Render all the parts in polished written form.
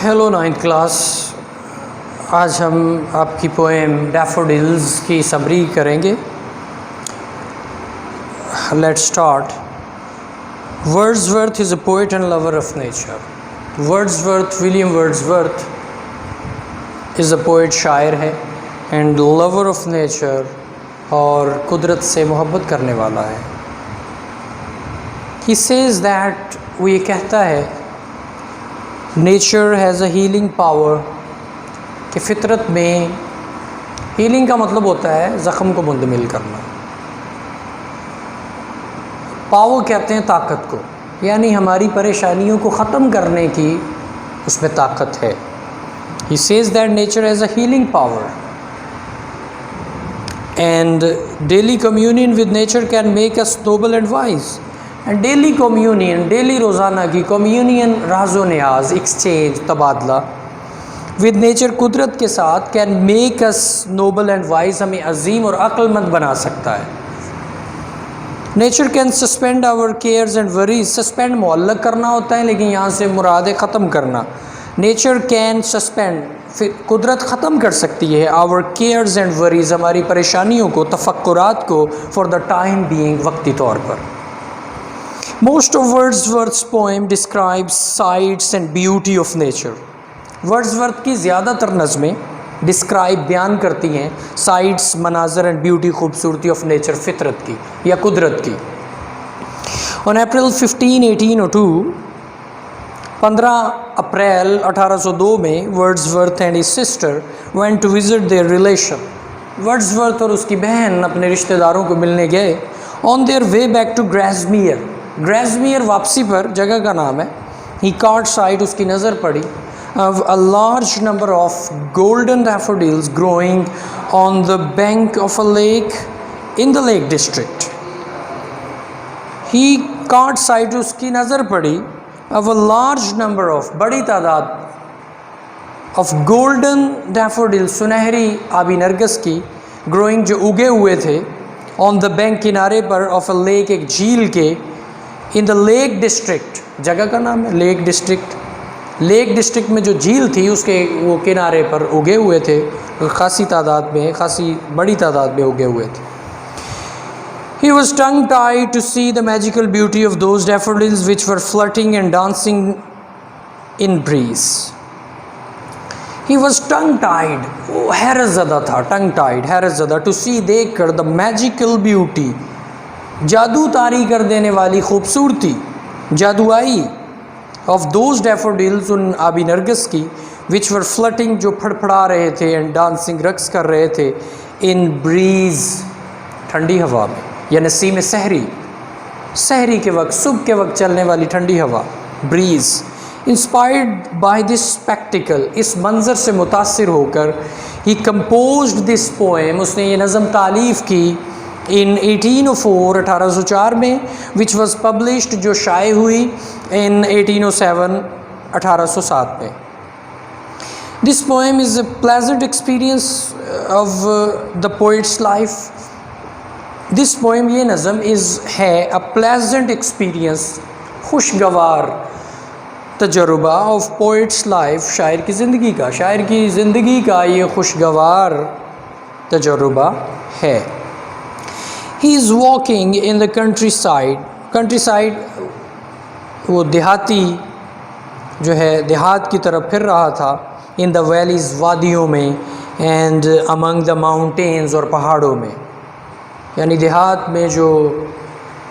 Hello 9th class, آج ہم آپ کی پوئم ڈیفوڈلز کی سمری کریں گے۔ Let's start. Wordsworth is a poet and lover of nature. William Wordsworth is a poet, شاعر ہے، اینڈ لور آف نیچر، اور قدرت سے محبت کرنے والا ہے۔ ہی سیز دیٹ، وہ یہ کہتا ہے، nature has a healing power, کہ فطرت میں ہیلنگ کا مطلب ہوتا ہے زخم کو مندمل کرنا۔ پاور کہتے ہیں طاقت کو، یعنی ہماری پریشانیوں کو ختم کرنے کی اس میں طاقت ہے۔ He says that nature has a healing power and daily communion with nature can make us noble and wise. And daily communion، daily روزانہ کی communion، راز و نیاز، exchange، تبادلہ with nature، قدرت کے ساتھ، can make us noble and wise، ہمیں عظیم اور عقل مند بنا سکتا ہے۔ Nature can suspend our cares and worries, suspend معلق کرنا ہوتا ہے، لیکن یہاں سے مراد ہے ختم کرنا۔ نیچر کین سسپینڈ، قدرت ختم کر سکتی ہے، آور کیئرز اینڈ وریز، ہماری پریشانیوں کو، تفکرات کو، فار دا ٹائم بینگ، وقتی طور پر۔ Most of Wordsworth's poem describes sights and beauty of nature۔ Wordsworth کی زیادہ تر نظمیں ڈسکرائب، بیان کرتی ہیں سائٹس، مناظر، اینڈ بیوٹی، خوبصورتی آف نیچر، فطرت کی یا قدرت کی۔ On April 15, 1802، 15 اپریل 1802 میں Wordsworth and his sister went to visit their relation۔ Wordsworth اور اس کی بہن اپنے رشتہ داروں کو ملنے گئے۔ On their way back to Grasmere، گریزمیئر واپسی پر جگہ کا نام ہے۔ He caught sight، اس کی نظر پڑی، of a large number of golden daffodils growing on the bank of a lake in the Lake District۔ He caught sight، اس کی نظر پڑی، of a large number of، بڑی تعداد، of golden daffodils، سنہری آبی نرگس کی، growing، جو اگے ہوئے تھے، on the bank، کنارے پر، of a lake، ایک جھیل کے، in the Lake District، جگہ کا نام ہے لیک ڈسٹرکٹ۔ لیک ڈسٹرکٹ میں جو جھیل تھی اس کے وہ کنارے پر اگے ہوئے تھے، خاصی تعداد میں، خاصی بڑی تعداد میں اگے ہوئے تھے۔ He was tongue-tied to see the magical beauty of those daffodils which were flirting and dancing in breeze۔ He was tongue-tied، وہ حیرت زدہ تھا، tongue-tied، حیرت زدہ، to see، دیکھ کر، the magical beauty، جادو طاری کر دینے والی خوبصورتی، جادوئی، of those daffodils، ان آبی نرگس کی، which were flirting، جو پھڑ پھڑا رہے تھے، and dancing، رقص کر رہے تھے، in breeze، ٹھنڈی ہوا میں، یا نسیم سحری، سحری کے وقت، صبح کے وقت چلنے والی ٹھنڈی ہوا، breeze۔ Inspired by this spectacle، اس منظر سے متاثر ہو کر، he composed this poem، اس نے یہ نظم تالیف کی، in 1804، 1804 میں، which was published، جو شائع ہوئی، in 1807، 1807 میں۔ This poem is a pleasant experience of the poet's life۔ This poem، یہ نظم ہے a pleasant experience، خوشگوار تجربہ، of poet's life، شاعر کی زندگی کا، شاعر کی زندگی کا یہ خوشگوار تجربہ ہے۔ He is walking in the countryside، countryside وہ دیہاتی جو ہے، دیہات کی طرف پھر رہا تھا، in the valleys، وادیوں میں، and among the mountains، اور پہاڑوں میں، یعنی دیہات میں جو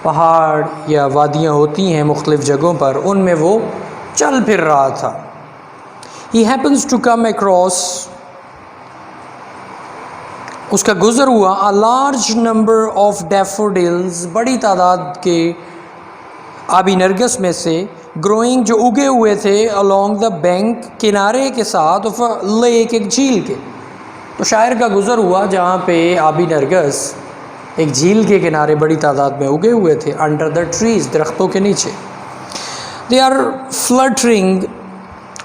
پہاڑ یا وادیاں ہوتی ہیں مختلف جگہوں پر، ان میں وہ چل پھر رہا تھا۔ He happens to come across، اس کا گزر ہوا، a large number of daffodils، بڑی تعداد کے آبی نرگس میں سے، growing، جو اگے ہوئے تھے، along the bank، کنارے کے ساتھ، of a lake، ایک جھیل کے۔ تو شاعر کا گزر ہوا جہاں پہ آبی نرگس ایک جھیل کے کنارے بڑی تعداد میں اگے ہوئے تھے، under the trees، درختوں کے نیچے۔ they are fluttering،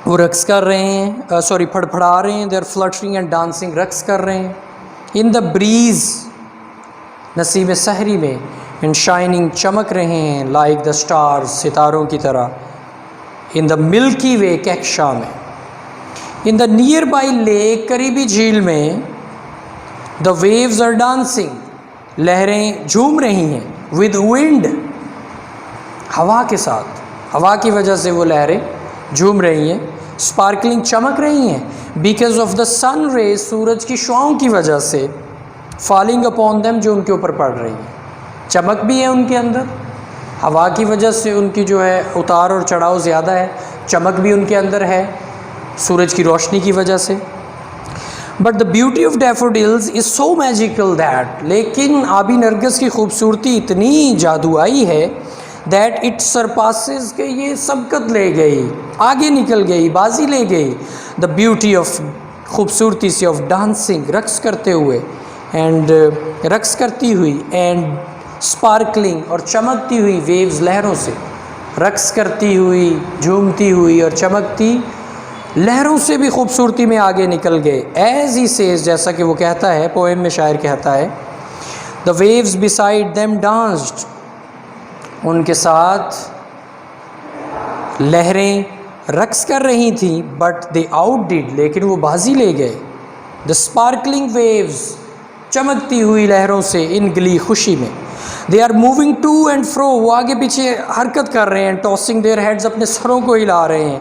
وہ رقص کر رہے ہیں، پھڑ پھڑا رہے ہیں، they are fluttering and dancing، رقص کر رہے ہیں، in the breeze، نسیم سحری میں، and shining، چمک رہے ہیں، like the stars، ستاروں کی طرح، in the milky way، کہکشاں میں۔ In the nearby lake, قریبی جھیل میں the waves are dancing, لہریں جھوم رہی ہیں, with wind, ہوا کے ساتھ, ہوا کی وجہ سے وہ لہریں جھوم رہی ہیں, sparkling, چمک رہی ہیں, because of the sun rays, سورج کی شعاؤں کی وجہ سے, falling upon them, جو ان کے اوپر پڑ رہی ہیں. چمک بھی ہے ان کے اندر, ہوا کی وجہ سے ان کی جو ہے اتار اور چڑھاؤ زیادہ ہے, چمک بھی ان کے اندر ہے سورج کی روشنی کی وجہ سے. But the beauty of daffodils is so magical that, لیکن آبی نرگس کی خوبصورتی اتنی جادوئی ہے, دیٹ اٹ سرپاسز, کہ یہ سبقت لے گئی, آگے نکل گئی, بازی لے گئی, دا بیوٹی آف, خوبصورتی سے, آف ڈانسنگ, رقص کرتے ہوئے, اینڈ رقص کرتی ہوئی, اینڈ اسپارکلنگ, اور چمکتی ہوئی, ویوز, لہروں سے, رقص کرتی ہوئی, جھومتی ہوئی اور چمکتی لہروں سے بھی خوبصورتی میں آگے نکل گئے. ایز ہی سیز, جیسا کہ وہ کہتا ہے, پوئم میں شاعر کہتا ہے, دا ویوز beside them danced, ان کے ساتھ لہریں رقص کر رہی تھیں, بٹ they outdid, لیکن وہ بازی لے گئے, the sparkling waves, چمکتی ہوئی لہروں سے, ان گلی, خوشی میں, they are moving to and fro, وہ آگے پیچھے حرکت کر رہے ہیں, tossing their heads, اپنے سروں کو ہلا رہے ہیں,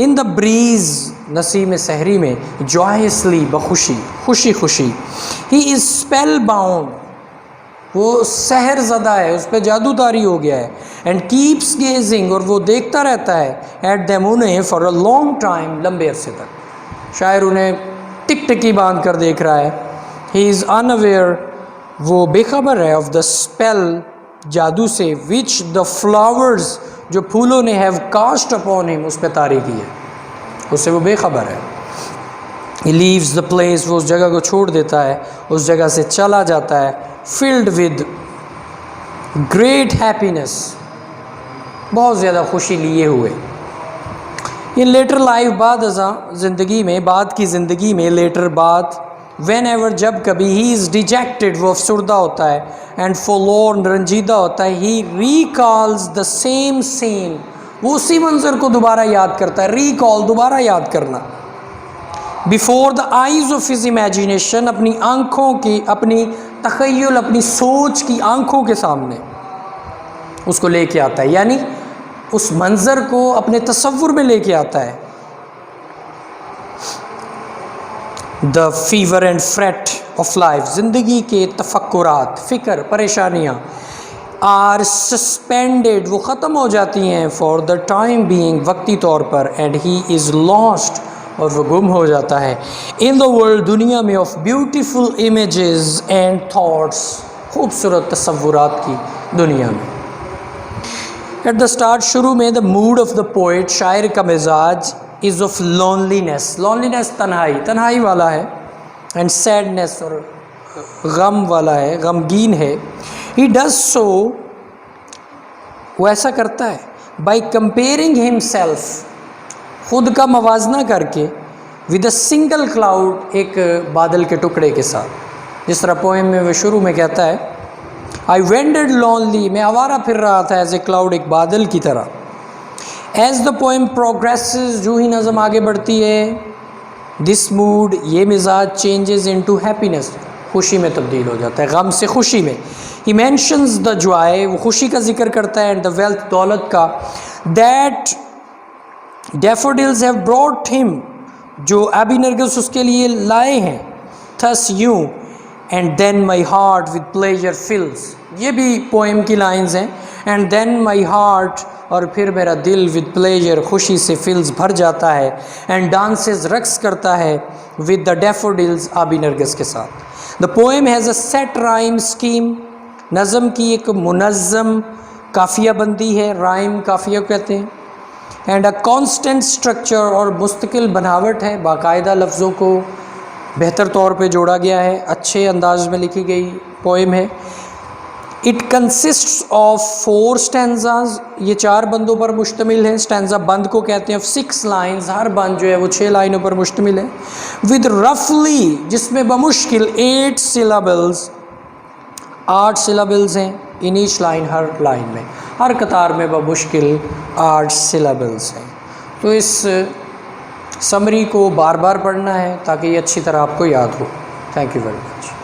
in the breeze, نسیم سحری میں, joyously, بخوشی, خوشی خوشی, he is spell bound, وہ سحر زدہ ہے, اس پہ جادو طاری ہو گیا ہے, and keeps gazing, اور وہ دیکھتا رہتا ہے, at them, انہیں, for a long time, لمبے عرصے تک, شاعر انہیں ٹک ٹکی باندھ کر دیکھ رہا ہے. he is unaware, وہ بے خبر ہے, of the spell, جادو سے, which the flowers, جو پھولوں نے, have cast upon him, اس پہ طاری کی ہے, اس سے وہ بے خبر ہے. he leaves the place, وہ اس جگہ کو چھوڑ دیتا ہے, اس جگہ سے چلا جاتا ہے, filled with great happiness, بہت زیادہ خوشی لیے ہوئے. in later life, بعد ازاں زندگی میں, بعد کی زندگی میں, later بعد, whenever, جب کبھی, he is dejected, وہ افسردہ ہوتا ہے, and forlorn, رنجیدہ ہوتا ہے, he recalls the same scene, وہ اسی منظر کو دوبارہ یاد کرتا ہے, recall, دوبارہ یاد کرنا, before the eyes of his imagination, اپنی آنکھوں کی, اپنی تخیل, اپنی سوچ کی آنکھوں کے سامنے اس کو لے کے آتا ہے, یعنی اس منظر کو اپنے تصور میں لے کے آتا ہے. the fever and fret of life, زندگی کے تفکرات, فکر, پریشانیاں, are suspended, وہ ختم ہو جاتی ہیں, for the time being, وقتی طور پر, and he is lost, اور وہ گم ہو جاتا ہے, in the world, دنیا میں, of beautiful images and thoughts, خوبصورت تصورات کی دنیا میں. at the start, شروع میں, the mood of the poet, شاعر کا مزاج, is of loneliness, loneliness, تنہائی, تنہائی والا ہے, and sadness, اور غم والا ہے, غمگین ہے. he does so, وہ ایسا کرتا ہے, by comparing himself, خود کا موازنہ کر کے, with a single cloud, ایک بادل کے ٹکڑے کے ساتھ, جس طرح پوئم میں وہ شروع میں کہتا ہے, I wandered lonely, میں آوارہ پھر رہا تھا, as a cloud, ایک بادل کی طرح. as the poem progresses, جو ہی نظم آگے بڑھتی ہے, this mood, یہ مزاج, changes into happiness, خوشی میں تبدیل ہو جاتا ہے, غم سے خوشی میں. he mentions the joy, وہ خوشی کا ذکر کرتا ہے, and the wealth, دولت کا, that daffodils have brought him, جو آبی نرگس اس کے لیے لائے ہیں, thus یوں, and then my heart with pleasure fills, یہ بھی پوئم کی لائنز ہیں, and then my heart, اور پھر میرا دل with pleasure, خوشی سے, fills, بھر جاتا ہے, and dances, رقص کرتا ہے, with the daffodils, آبی نرگس کے ساتھ. the poem has a set rhyme scheme, نظم کی ایک منظم قافیہ بندی ہے, rhyme قافیہ کہتے ہیں, and a constant structure, اور مستقل بناوٹ ہے, باقاعدہ لفظوں کو بہتر طور پہ جوڑا گیا ہے, اچھے انداز میں لکھی گئی پوئم ہے. it consists of 4 stanzas, یہ 4 بندوں پر مشتمل ہے. stanza بند کو کہتے ہیں, of 6 lines, ہر بند جو ہے وہ 6 لائنوں پر مشتمل ہے, with roughly, جس میں بمشکل 8 syllables, 8 syllables ہیں, in each line, Hare line میں, ہر قطار میں بمشکل 8 syllables ہیں. تو اس سمری کو بار بار پڑھنا ہے تاکہ یہ اچھی طرح آپ کو یاد ہو. Thank you very much.